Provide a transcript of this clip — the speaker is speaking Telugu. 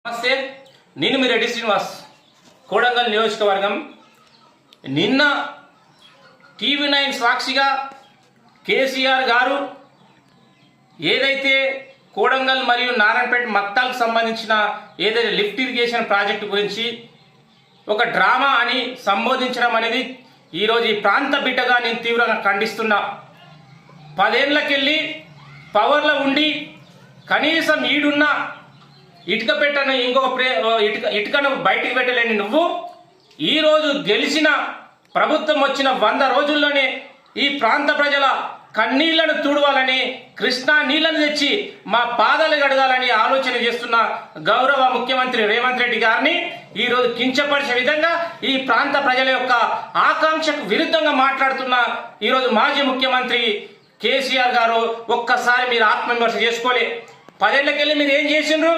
నమస్తే, నేను మీ రెడ్డి శ్రీనివాస్, కోడంగల్ నియోజకవర్గం. నిన్న టీవీ9 సాక్షిగా కేసీఆర్ గారు ఏదైతే కోడంగల్ మరియు నారాయణపేట మక్తాలకు సంబంధించిన ఏదైతే లిఫ్ట్ ఇరిగేషన్ ప్రాజెక్టు గురించి ఒక డ్రామా అని సంబోధించడం అనేది ఈరోజు ఈ ప్రాంత బిడ్డగా నేను తీవ్రంగా ఖండిస్తున్నా. 10 ఏళ్ళకెళ్ళి పవర్లో ఉండి కనీసం ఈడున్న ఇటుక పెట్టను ఇటుకను బయటికి పెట్టలేని నువ్వు ఈరోజు గెలిచిన ప్రభుత్వం వచ్చిన 100 రోజుల్లోనే ఈ ప్రాంత ప్రజల కన్నీళ్లను తుడవాలని, కృష్ణా నీళ్లను తెచ్చి మా పాదాలు గడగాలని ఆలోచన చేస్తున్న గౌరవ ముఖ్యమంత్రి రేవంత్ రెడ్డి గారిని ఈరోజు కించపరిచే విధంగా ఈ ప్రాంత ప్రజల యొక్క ఆకాంక్షకు విరుద్ధంగా మాట్లాడుతున్న ఈరోజు మాజీ ముఖ్యమంత్రి కేసీఆర్ గారు ఒక్కసారి మీరు ఆత్మవిమర్శ చేసుకోలే. 10 ఏళ్ళకెళ్ళి మీరు ఏం చేసిండ్రు?